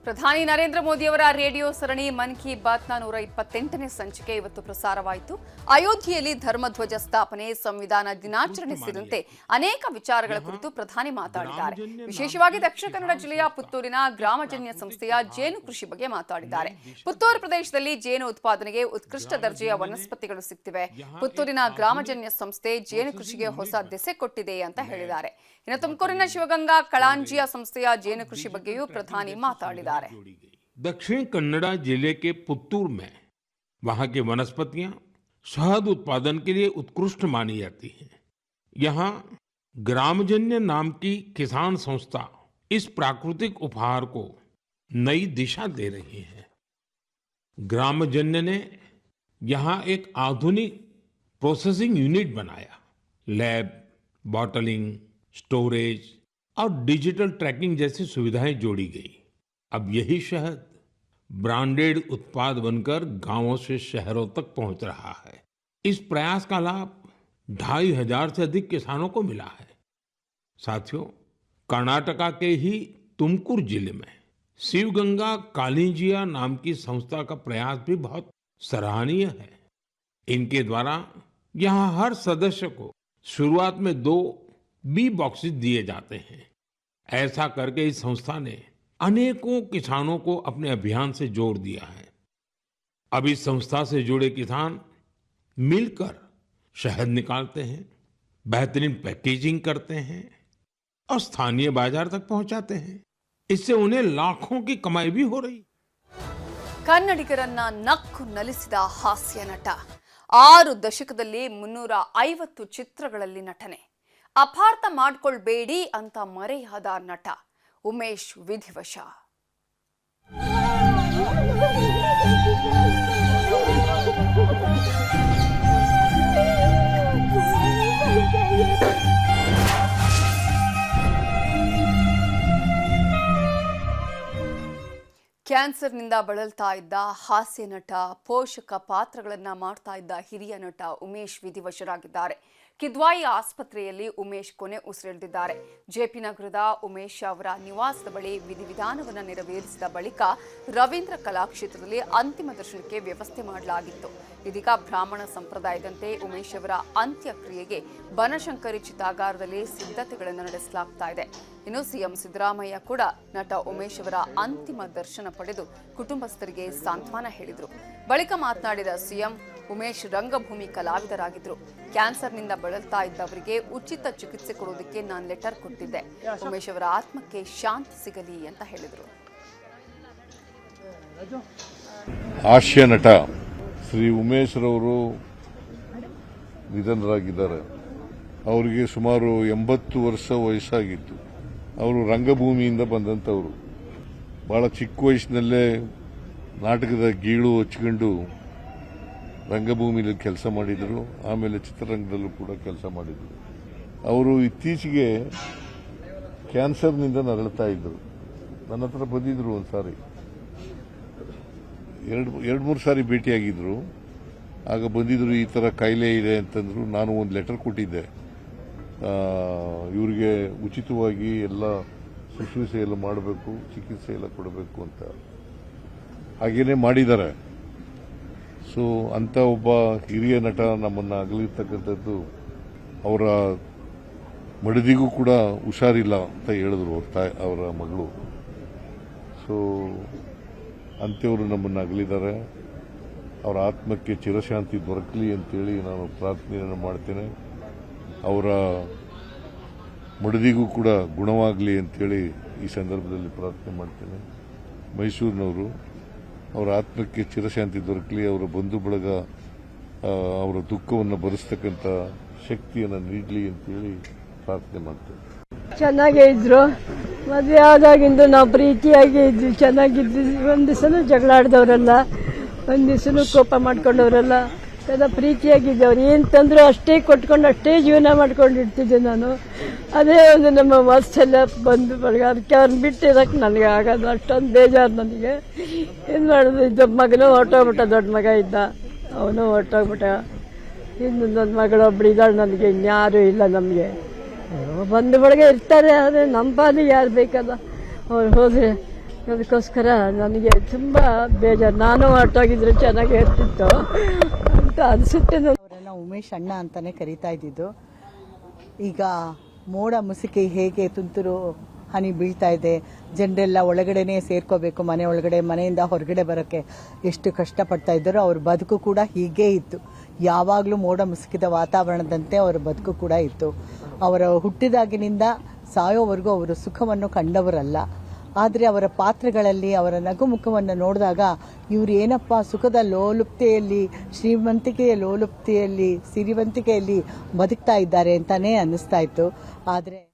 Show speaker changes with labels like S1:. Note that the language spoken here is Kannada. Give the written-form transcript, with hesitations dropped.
S1: ಪ್ರಧಾನಿ ನರೇಂದ್ರ ಮೋದಿ ಅವರ ರೇಡಿಯೋ ಸರಣಿ ಮನ್ ಕಿ ಬಾತ್ನ 128ನೇ ಸಂಚಿಕೆ ಇವತ್ತು ಪ್ರಸಾರವಾಯಿತು. ಅಯೋಧ್ಯೆಯಲ್ಲಿ ಧರ್ಮಧ್ವಜ ಸ್ಥಾಪನೆ, ಸಂವಿಧಾನ ದಿನಾಚರಣೆ ಸೇರಿದಂತೆ ಅನೇಕ ವಿಚಾರಗಳ ಕುರಿತು ಪ್ರಧಾನಿ ಮಾತಾಡಿದ್ದಾರೆ. ವಿಶೇಷವಾಗಿ ದಕ್ಷಿಣ ಕನ್ನಡ ಜಿಲ್ಲೆಯ ಪುತ್ತೂರಿನ ಗ್ರಾಮಜನ್ಯ ಸಂಸ್ಥೆಯ ಜೇನು ಕೃಷಿ ಬಗ್ಗೆ ಮಾತಾಡಿದ್ದಾರೆ. ಪುತ್ತೂರು ಪ್ರದೇಶದಲ್ಲಿ ಜೇನು ಉತ್ಪಾದನೆಗೆ ಉತ್ಕೃಷ್ಟ ದರ್ಜೆಯ ವನಸ್ಪತಿಗಳು ಸಿಗ್ತಿವೆ. ಪುತ್ತೂರಿನ ಗ್ರಾಮಜನ್ಯ ಸಂಸ್ಥೆ ಜೇನು ಕೃಷಿಗೆ ಹೊಸ ದೆಸೆ ಕೊಟ್ಟಿದೆ ಅಂತ ಹೇಳಿದ್ದಾರೆ. ಇನ್ನು ತುಮಕೂರಿನ ಶಿವಗಂಗಾ ಕಳಾಂಜಿಯ ಸಂಸ್ಥೆಯ ಜೇನು ಕೃಷಿ ಬಗ್ಗೆಯೂ ಪ್ರಧಾನಿ ಮಾತಾಡಿದ್ದಾರೆ.
S2: दक्षिण कन्नड़ा जिले के पुत्तूर में वहां की वनस्पतियां शहद उत्पादन के लिए उत्कृष्ट मानी जाती हैं। यहाँ ग्रामजन्य नाम की किसान संस्था इस प्राकृतिक उपहार को नई दिशा दे रही है। ग्रामजन्य ने यहाँ एक आधुनिक प्रोसेसिंग यूनिट बनाया। लैब, बॉटलिंग, स्टोरेज और डिजिटल ट्रैकिंग जैसी सुविधाएं जोड़ी गई। अब यही शहद ब्रांडेड उत्पाद बनकर गांवों से शहरों तक पहुंच रहा है। इस प्रयास का लाभ 2500 से अधिक किसानों को मिला है। साथियों, कर्नाटका के ही तुमकुर जिले में शिवगंगा कालिंजिया नाम की संस्था का प्रयास भी बहुत सराहनीय है। इनके द्वारा यहाँ हर सदस्य को शुरुआत में 2 बी बॉक्सेस दिए जाते हैं। ऐसा करके इस संस्था ने अनेकों किसानों को अपने अभियान से जोड़ दिया है। अब इस संस्था से जुड़े किसान मिलकर शहद निकालते हैं, बेहतरीन पैकेजिंग करते हैं और स्थानीय बाजार तक पहुंचाते हैं। इससे उन्हें लाखों की कमाई भी हो रही।
S1: ಕನ್ನಡಿಗರನ್ನ ನಕ್ಕು ನಲಿಸಿದ ಹಾಸ್ಯ ನಟ. 6 ದಶಕದಲ್ಲಿ 350 ಚಿತ್ರಗಳಲ್ಲಿ ನಟನೆ. ಅಪಾರ್ಥ ಮಾಡ್ಕೊಳ್ಬೇಡಿ ಅಂತ ಮರೆಯಾದ ನಟ ಉಮೇಶ್ ವಿಧಿವಶ. ಕ್ಯಾನ್ಸರ್ನಿಂದ ಬಳಲ್ತಾ ಇದ್ದ ಹಾಸ್ಯ ನಟ, ಪೋಷಕ ಪಾತ್ರಗಳನ್ನ ಮಾಡ್ತಾ ಇದ್ದ ಹಿರಿಯ ನಟ ಉಮೇಶ್ ವಿಧಿವಶರಾಗಿದ್ದಾರೆ. ಕಿದ್ವಾಯಿ ಆಸ್ಪತ್ರೆಯಲ್ಲಿ ಉಮೇಶ್ ಕೊನೆ ಉಸಿರೆಳೆದಿದ್ದಾರೆ. ಜೆಪಿ ನಗರದ ಉಮೇಶ್ ಅವರ ನಿವಾಸದ ಬಳಿ ವಿಧಿವಿಧಾನವನ್ನು ನೆರವೇರಿಸಿದ ಬಳಿಕ ರವೀಂದ್ರ ಕಲಾಕ್ಷೇತ್ರದಲ್ಲಿ ಅಂತಿಮ ದರ್ಶನಕ್ಕೆ ವ್ಯವಸ್ಥೆ ಮಾಡಲಾಗಿತ್ತು. ಇದೀಗ ಬ್ರಾಹ್ಮಣ ಸಂಪ್ರದಾಯದಂತೆ ಉಮೇಶ್ ಅವರ ಅಂತ್ಯಕ್ರಿಯೆಗೆ ಬನಶಂಕರಿ ಚಿತಾಗಾರದಲ್ಲಿ ಸಿದ್ಧತೆಗಳನ್ನು ನಡೆಸಲಾಗ್ತಾ ಇದೆ. ಇನ್ನು ಸಿಎಂ ಸಿದ್ದರಾಮಯ್ಯ ಕೂಡ ನಟ ಉಮೇಶ್ ಅವರ ಅಂತಿಮ ದರ್ಶನ ಪಡೆದು ಕುಟುಂಬಸ್ಥರಿಗೆ ಸಾಂತ್ವನ ಹೇಳಿದರು. ಬಳಿಕ ಮಾತನಾಡಿದ ಸಿಎಂ, ಉಮೇಶ್ ರಂಗಭೂಮಿ ಕಲಾವಿದರಾಗಿದ್ರು. ಕ್ಯಾನ್ಸರ್ನಿಂದ ಬಳಲ್ತಾ ಇದ್ದವರಿಗೆ ಉಚಿತ ಚಿಕಿತ್ಸೆ ಕೊಡೋದಕ್ಕೆ ನಾನು ಲೆಟರ್ ಕೊಟ್ಟಿದ್ದೆ. ಉಮೇಶ್ ಅವರ ಆತ್ಮಕ್ಕೆ ಶಾಂತಿ ಸಿಗಲಿ ಅಂತ ಹೇಳಿದರು.
S3: ಹಾಸ್ಯ ನಟ ಶ್ರೀ ಉಮೇಶ್ ರವರು ನಿಧನರಾಗಿದ್ದಾರೆ. ಅವರಿಗೆ ಸುಮಾರು 80 ವರ್ಷ ವಯಸ್ಸಾಗಿತ್ತು. ಅವರು ರಂಗಭೂಮಿಯಿಂದ ಬಂದಂಥವರು. ಬಹಳ ಚಿಕ್ಕ ವಯಸ್ಸಿನಲ್ಲೇ ನಾಟಕದ ಗೀಳು ಹಚ್ಕೊಂಡು ರಂಗಭೂಮಿಯಲ್ಲಿ ಕೆಲಸ ಮಾಡಿದರು. ಆಮೇಲೆ ಚಿತ್ರರಂಗದಲ್ಲೂ ಕೂಡ ಕೆಲಸ ಮಾಡಿದರು. ಅವರು ಇತ್ತೀಚೆಗೆ ಕ್ಯಾನ್ಸರ್ನಿಂದ ನರಳುತ್ತಾ ಇದ್ದರು. ನನ್ನ ಹತ್ರ ಬಂದಿದ್ರು ಒಂದು ಸಾರಿ, 2-3 ಸಾರಿ ಭೇಟಿಯಾಗಿದ್ರು. ಆಗ ಬಂದಿದ್ರು, ಈ ಥರ ಕಾಯಿಲೆ ಇದೆ ಅಂತಂದ್ರು. ನಾನು ಒಂದು ಲೆಟರ್ ಕೊಟ್ಟಿದ್ದೆ, ಇವರಿಗೆ ಉಚಿತವಾಗಿ ಎಲ್ಲ ಶುಶ್ರೂಷೆ ಎಲ್ಲ ಮಾಡಬೇಕು, ಚಿಕಿತ್ಸೆ ಎಲ್ಲ ಕೊಡಬೇಕು ಅಂತ. ಹಾಗೇನೆ ಮಾಡಿದ್ದಾರೆ. ಸೊ ಅಂತ ಒಬ್ಬ ಹಿರಿಯ ನಟ ನಮ್ಮನ್ನು ಅಗಲಿರ್ತಕ್ಕಂಥದ್ದು. ಅವರ ಮಡದಿಗೂ ಕೂಡ ಹುಷಾರಿಲ್ಲ ಅಂತ ಹೇಳಿದ್ರು ಅವರ ಮಗಳು. ಸೊ ಅಂಥವರು ನಮ್ಮನ್ನು ಅಗಲಿದ್ದಾರೆ. ಅವರ ಆತ್ಮಕ್ಕೆ ಚಿರಶಾಂತಿ ದೊರಕಲಿ ಅಂತೇಳಿ ನಾನು ಪ್ರಾರ್ಥನೆಯನ್ನು ಮಾಡ್ತೇನೆ. ಅವರ ಮಡದಿಗೂ ಕೂಡ ಗುಣವಾಗಲಿ ಅಂತೇಳಿ ಈ ಸಂದರ್ಭದಲ್ಲಿ ಪ್ರಾರ್ಥನೆ ಮಾಡ್ತೇನೆ. ಮೈಸೂರಿನವರು, ಅವರ ಆತ್ಮಕ್ಕೆ ಚಿರಶಾಂತಿ ದೊರಕಲಿ, ಅವರ ಬಂಧು ಬಳಗ ಅವರ ದುಃಖವನ್ನು ಭರಿಸ್ತಕ್ಕಂಥ ಶಕ್ತಿಯನ್ನು ನೀಡಲಿ ಅಂತೇಳಿ ಪ್ರಾರ್ಥನೆ ಮಾಡ್ತೇನೆ.
S4: ಚೆನ್ನಾಗೇ ಇದ್ರು. ಮದುವೆ ಆದಾಗಿಂದ ನಾವು ಪ್ರೀತಿಯಾಗಿ ಇದ್ವಿ, ಚೆನ್ನಾಗಿದ್ವಿ. ಒಂದು ದಿವಸನೂ ಜಗಳ ಆಡಿದವರಲ್ಲ, ಒಂದು ದಿವಸನೂ ಕೋಪ ಮಾಡ್ಕೊಂಡವರಲ್ಲ. ಎಲ್ಲ ಪ್ರೀತಿಯಾಗಿದ್ದವ್ರು. ಏನು ತಂದ್ರು ಅಷ್ಟೇ ಕೊಟ್ಕೊಂಡು ಅಷ್ಟೇ ಜೀವನ ಮಾಡ್ಕೊಂಡಿರ್ತಿದ್ದೆ ನಾನು. ಅದೇ ಒಂದು ನಮ್ಮ ವಾತ್ಸಲ್ಯ ಬಂದು ಬಳಗ. ಅದಕ್ಕೆ ಅವ್ರನ್ನ ಬಿಟ್ಟಿರೋಕ್ಕೆ ನನಗೆ ಆಗೋದು ಅಷ್ಟೊಂದು ಬೇಜಾರು ನನಗೆ. ಏನು ಮಾಡೋದು, ಇದ್ದ ಮಗನೂ ಹೊರಟೋಗ್ಬಿಟ್ಟ. ದೊಡ್ಡ ಮಗ ಇದ್ದ, ಅವನು ಹೊರಟೋಗ್ಬಿಟ್ಟ. ಇನ್ನೊಂದು ಮಗಳು ಒಬ್ಬಳಿದ್ದಾಳೆ. ನನಗೆ ಇನ್ಯಾರೂ ಇಲ್ಲ. ನಮಗೆ ಬಂದು ಬಳಗ ಇರ್ತಾರೆ, ಆದರೆ ನಮ್ಮ ಪಾಲಿಗೆ ಯಾರು ಬೇಕಲ್ಲ. ಅವ್ರು ಹೋದರೆ ಅದಕ್ಕೋಸ್ಕರ ನನಗೆ ತುಂಬ ಬೇಜಾರು. ನಾನು ಹೊರಟೋಗಿದ್ರೆ ಚೆನ್ನಾಗಿ ಇರ್ತಿತ್ತು ಅಂತ ಅನಿಸುತ್ತೆ.
S5: ಅವರನ್ನ ಉಮೇಶ್ ಅಣ್ಣ ಅಂತಾನೆ ಕರೀತಾ ಇದ್ದಿದ್ದು. ಈಗ ಮೋಡ ಮುಸುಕಿ ಹೇಗೆ ತುಂತುರು ಹನಿ ಬೀಳ್ತಾ ಇದೆ, ಜನರೆಲ್ಲ ಒಳಗಡೆನೆ ಸೇರ್ಕೋಬೇಕು, ಮನೆ ಒಳಗಡೆ, ಮನೆಯಿಂದ ಹೊರಗಡೆ ಬರೋಕ್ಕೆ ಎಷ್ಟು ಕಷ್ಟಪಡ್ತಾ ಇದ್ದಾರೋ ಅವ್ರ ಬದುಕು ಕೂಡ ಹೀಗೇ ಇತ್ತು. ಯಾವಾಗಲೂ ಮೋಡ ಮುಸುಕಿದ ವಾತಾವರಣದಂತೆ ಅವರ ಬದುಕು ಕೂಡ ಇತ್ತು. ಅವರ ಹುಟ್ಟಿದಾಗಿನಿಂದ ಸಾಯೋವರೆಗೂ ಅವರು ಸುಖವನ್ನು ಕಂಡವರಲ್ಲ. ಆದರೆ ಅವರ ಪಾತ್ರಗಳಲ್ಲಿ ಅವರ ನಗುಮುಖವನ್ನು ನೋಡಿದಾಗ ಇವರು ಏನಪ್ಪ ಸುಖದ ಲೋಲುಪ್ತೆಯಲ್ಲಿ, ಶ್ರೀಮಂತಿಕೆಯ ಲೋಲುಪ್ತೆಯಲ್ಲಿ, ಸಿರಿವಂತಿಕೆಯಲ್ಲಿ ಬದುಕ್ತಾ ಇದ್ದಾರೆ ಅಂತಾನೆ ಅನ್ನಿಸ್ತಾ ಇತ್ತು. ಆದರೆ